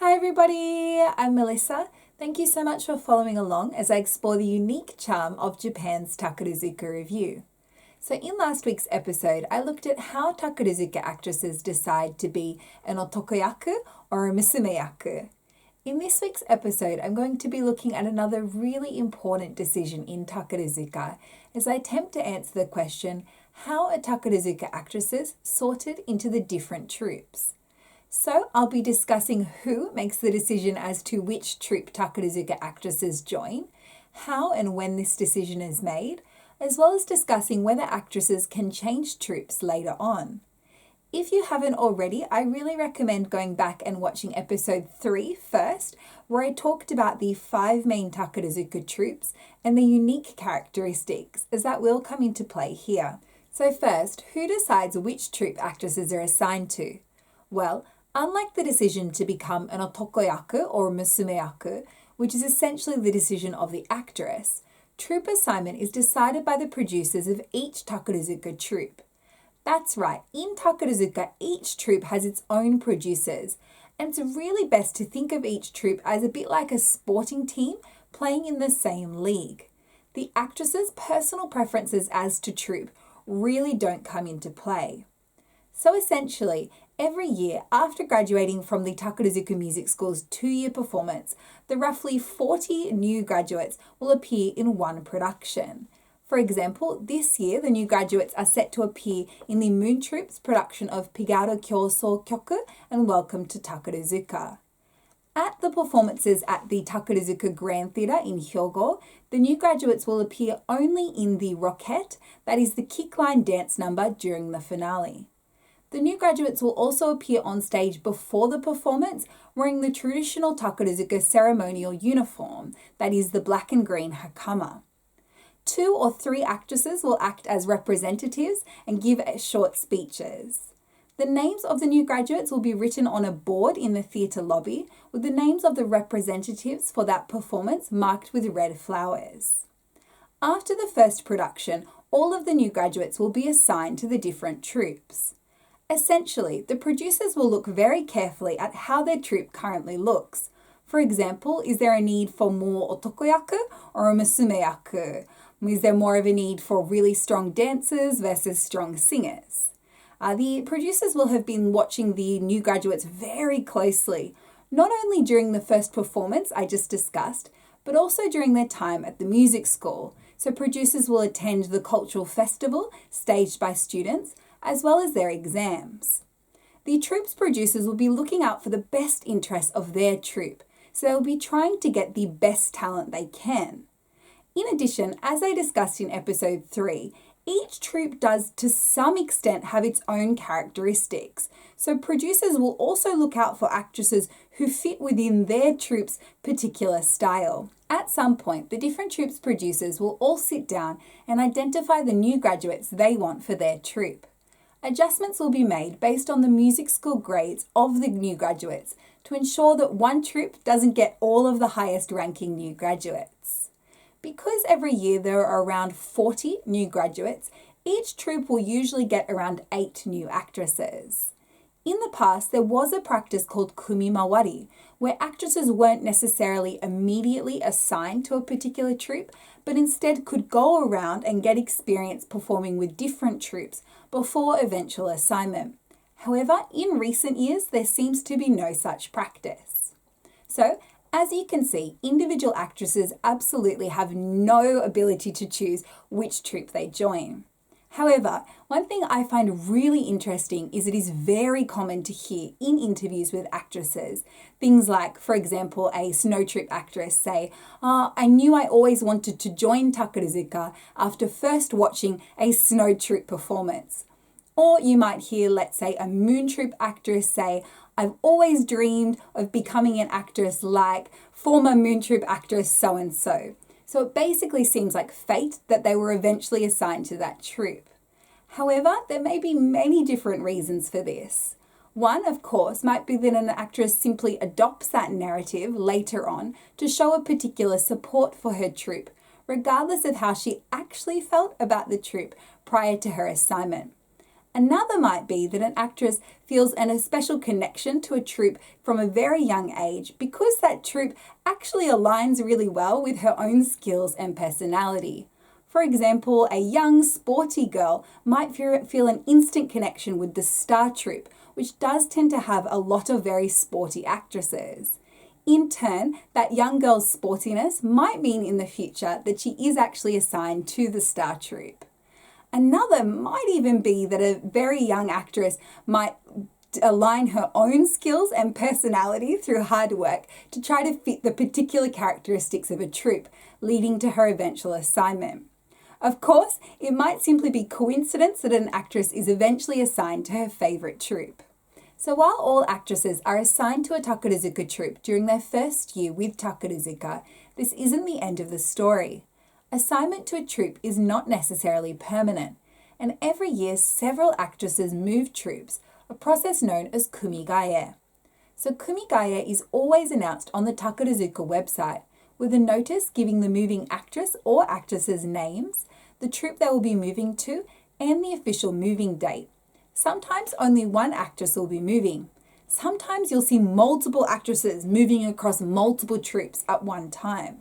Hi everybody, I'm Melissa. Thank you so much for following along as I explore the unique charm of Japan's Takarazuka Revue. So in last week's episode, I looked at how Takarazuka actresses decide to be an otokoyaku or a musumeyaku. In this week's episode, I'm going to be looking at another really important decision in Takarazuka as I attempt to answer the question, how are Takarazuka actresses sorted into the different troupes? So I'll be discussing who makes the decision as to which troupe Takarazuka actresses join, how and when this decision is made, as well as discussing whether actresses can change troupes later on. If you haven't already, I really recommend going back and watching episode 3 first, where I talked about the 5 main Takarazuka troupes and the unique characteristics, as that will come into play here. So first, who decides which troupe actresses are assigned to? Well, unlike the decision to become an otokoyaku or musumeyaku, which is essentially the decision of the actress, troupe assignment is decided by the producers of each Takarazuka troupe. That's right, in Takarazuka, each troupe has its own producers, and it's really best to think of each troupe as a bit like a sporting team playing in the same league. The actress's personal preferences as to troupe really don't come into play. So essentially, every year after graduating from the Takarazuka Music School's 2-year performance, the roughly 40 new graduates will appear in one production. For example, this year the new graduates are set to appear in the Moon Troupe's production of Pigaro Kyouso Kyoku and Welcome to Takarazuka. At the performances at the Takarazuka Grand Theatre in Hyogo, the new graduates will appear only in the roquette, that is the kickline dance number during the finale. The new graduates will also appear on stage before the performance wearing the traditional Takarazuka ceremonial uniform, that is the black and green hakama. 2 or 3 actresses will act as representatives and give short speeches. The names of the new graduates will be written on a board in the theatre lobby with the names of the representatives for that performance marked with red flowers. After the first production, all of the new graduates will be assigned to the different troupes. Essentially, the producers will look very carefully at how their troupe currently looks. For example, is there a need for more otokoyaku or a musumeyaku? Is there more of a need for really strong dancers versus strong singers? The producers will have been watching the new graduates very closely, not only during the first performance I just discussed, but also during their time at the music school. So producers will attend the cultural festival staged by students, as well as their exams. The troupe's producers will be looking out for the best interests of their troupe, so they'll be trying to get the best talent they can. In addition, as I discussed in episode 3, each troupe does to some extent have its own characteristics, so producers will also look out for actresses who fit within their troupe's particular style. At some point, the different troupes' producers will all sit down and identify the new graduates they want for their troupe. Adjustments will be made based on the music school grades of the new graduates to ensure that one troupe doesn't get all of the highest ranking new graduates. Because every year there are around 40 new graduates, each troupe will usually get around 8 new actresses. In the past, there was a practice called kumimawari, where actresses weren't necessarily immediately assigned to a particular troupe, but instead could go around and get experience performing with different troupes before eventual assignment. However, in recent years, there seems to be no such practice. So, as you can see, individual actresses absolutely have no ability to choose which troupe they join. However, one thing I find really interesting is it is very common to hear in interviews with actresses things like, for example, a snow troupe actress say, I knew I always wanted to join Takarazuka after first watching a snow troupe performance. Or you might hear, let's say, a moon troupe actress say, I've always dreamed of becoming an actress like former moon troupe actress so-and-so. So it basically seems like fate that they were eventually assigned to that troupe. However, there may be many different reasons for this. One, of course, might be that an actress simply adopts that narrative later on to show a particular support for her troupe, regardless of how she actually felt about the troupe prior to her assignment. Another might be that an actress feels a special connection to a troupe from a very young age because that troupe actually aligns really well with her own skills and personality. For example, a young, sporty girl might feel an instant connection with the star troupe, which does tend to have a lot of very sporty actresses. In turn, that young girl's sportiness might mean in the future that she is actually assigned to the star troupe. Another might even be that a very young actress might align her own skills and personality through hard work to try to fit the particular characteristics of a troupe, leading to her eventual assignment. Of course, it might simply be coincidence that an actress is eventually assigned to her favourite troupe. So while all actresses are assigned to a Takarazuka troupe during their first year with Takarazuka, this isn't the end of the story. Assignment to a troupe is not necessarily permanent, and every year several actresses move troupes, a process known as Kumigae. So Kumigae is always announced on the Takarazuka website, with a notice giving the moving actress or actresses' names, the troupe they will be moving to, and the official moving date. Sometimes only one actress will be moving. Sometimes you'll see multiple actresses moving across multiple troupes at one time.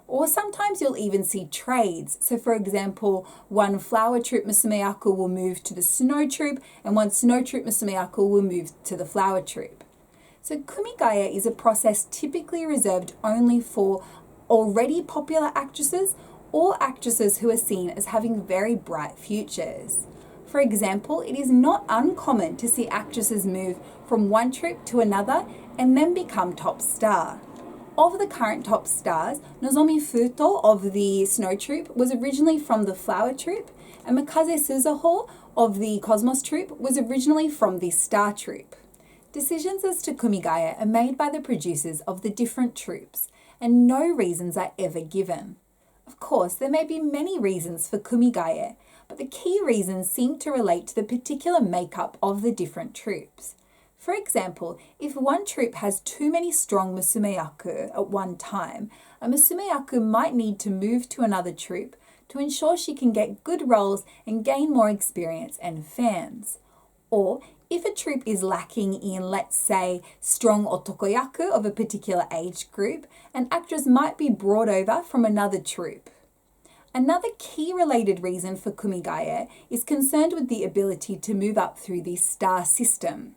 Or sometimes you'll even see trades. So for example, one flower troupe musumeyaku will move to the snow troupe and one snow troupe musumeyaku will move to the flower troupe. So Kumigae is a process typically reserved only for already popular actresses or actresses who are seen as having very bright futures. For example, it is not uncommon to see actresses move from one troupe to another and then become top star. Of the current top stars, Nozomi Futo of the Snow Troupe was originally from the Flower Troupe, and Mikaze Suzuho of the Cosmos Troupe was originally from the Star Troupe. Decisions as to Kumigae are made by the producers of the different troupes, and no reasons are ever given. Of course, there may be many reasons for Kumigae, but the key reasons seem to relate to the particular makeup of the different troupes. For example, if one troupe has too many strong musumeyaku at one time, a musumeyaku might need to move to another troupe to ensure she can get good roles and gain more experience and fans. Or if a troupe is lacking in, let's say, strong otokoyaku of a particular age group, an actress might be brought over from another troupe. Another key related reason for Kumigae is concerned with the ability to move up through the star system.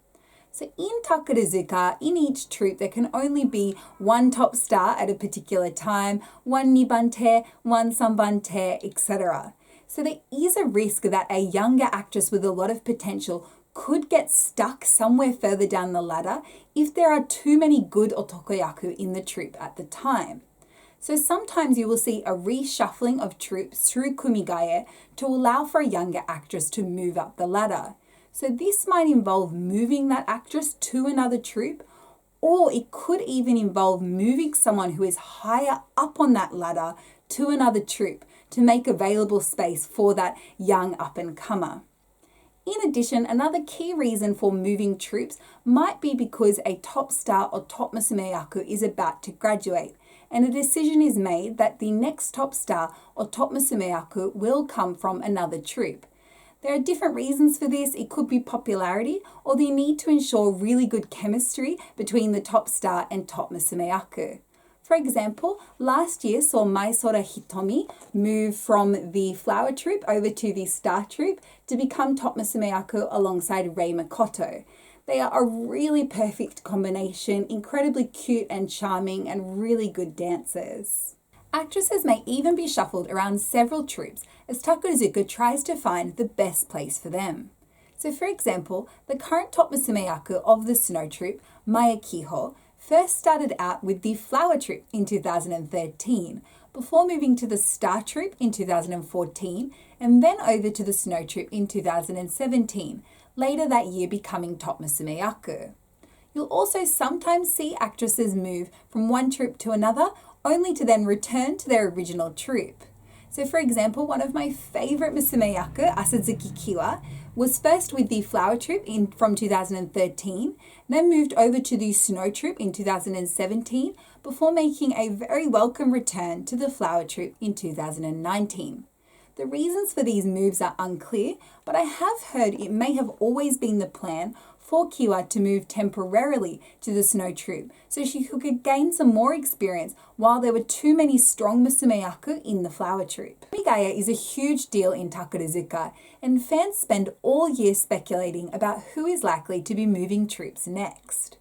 So in Takarazuka, in each troupe, there can only be one top star at a particular time, one nibante, one sanbante, etc. So there is a risk that a younger actress with a lot of potential could get stuck somewhere further down the ladder if there are too many good otokoyaku in the troupe at the time. So sometimes you will see a reshuffling of troupes through Kumigae to allow for a younger actress to move up the ladder. So this might involve moving that actress to another troupe, or it could even involve moving someone who is higher up on that ladder to another troupe to make available space for that young up-and-comer. In addition, another key reason for moving troupes might be because a top star or top musumeyaku is about to graduate, and a decision is made that the next top star or top musumeyaku will come from another troupe. There are different reasons for this. It could be popularity or the need to ensure really good chemistry between the top star and top musumeyaku. For example, last year saw Maisora Hitomi move from the flower troupe over to the star troupe to become top musumeyaku alongside Rei Makoto. They are a really perfect combination, incredibly cute and charming and really good dancers. Actresses may even be shuffled around several troupes as Takarazuka tries to find the best place for them. So for example, the current top musumeyaku of the Snow Troupe, Maya Kiho, first started out with the Flower Troupe in 2013, before moving to the Star Troupe in 2014, and then over to the Snow Troupe in 2017, later that year becoming top musumeyaku. You'll also sometimes see actresses move from one troupe to another, only to then return to their original troupe. So for example, one of my favourite musumeyaku, Asazuki Kiwa, was first with the Flower Troupe from 2013, then moved over to the Snow Troupe in 2017, before making a very welcome return to the Flower Troupe in 2019. The reasons for these moves are unclear, but I have heard it may have always been the plan for Kiwa to move temporarily to the snow troupe so she could gain some more experience while there were too many strong musumeyaku in the flower troupe. Kumigae is a huge deal in Takarazuka, and fans spend all year speculating about who is likely to be moving troupes next.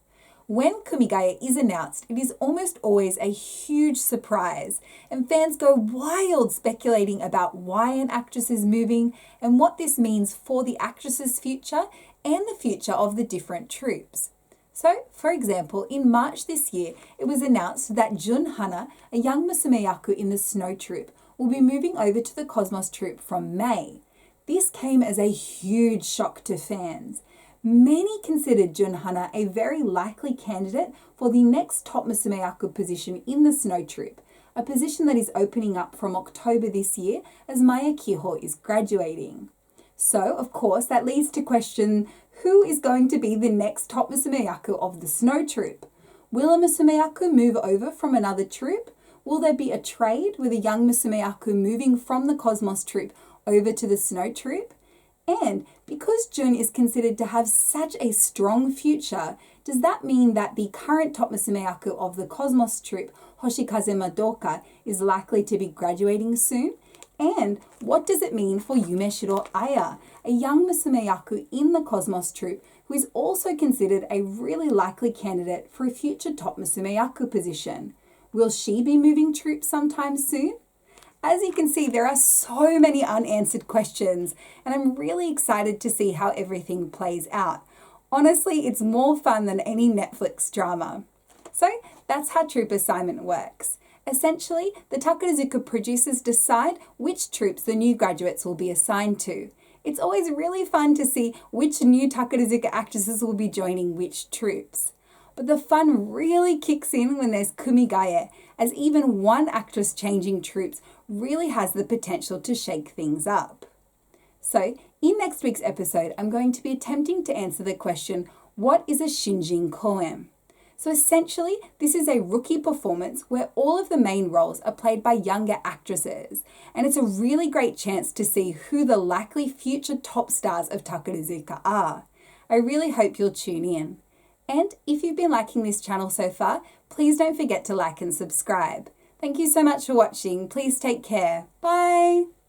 When Kumigae is announced, it is almost always a huge surprise, and fans go wild speculating about why an actress is moving and what this means for the actress's future and the future of the different troupes. So, for example, in March this year, it was announced that Jun Hana, a young musumeyaku in the Snow troupe, will be moving over to the Cosmos troupe from May. This came as a huge shock to fans. Many considered Jun Hana a very likely candidate for the next top musumeyaku position in the Snow troupe, a position that is opening up from October this year as Maya Kiho is graduating. So, of course, that leads to question who is going to be the next top musumeyaku of the Snow troupe? Will a musumeyaku move over from another troupe? Will there be a trade with a young musumeyaku moving from the Cosmos troupe over to the Snow troupe? And because Jun is considered to have such a strong future, does that mean that the current top musumeyaku of the Cosmos troupe, Hoshikaze Madoka, is likely to be graduating soon? And what does it mean for Yumeshiro Aya, a young musumeyaku in the Cosmos troupe who is also considered a really likely candidate for a future top musumeyaku position? Will she be moving troupes sometime soon? As you can see, there are so many unanswered questions, and I'm really excited to see how everything plays out. Honestly, it's more fun than any Netflix drama. So that's how troupe assignment works. Essentially, the Takarazuka producers decide which troupes the new graduates will be assigned to. It's always really fun to see which new Takarazuka actresses will be joining which troupes. But the fun really kicks in when there's Kumigae, as even one actress changing troupes really has the potential to shake things up. So, in next week's episode, I'm going to be attempting to answer the question, what is a Shinjin Koen? So essentially, this is a rookie performance where all of the main roles are played by younger actresses, and it's a really great chance to see who the likely future top stars of Takarazuka are. I really hope you'll tune in. And if you've been liking this channel so far, please don't forget to like and subscribe. Thank you so much for watching. Please take care. Bye!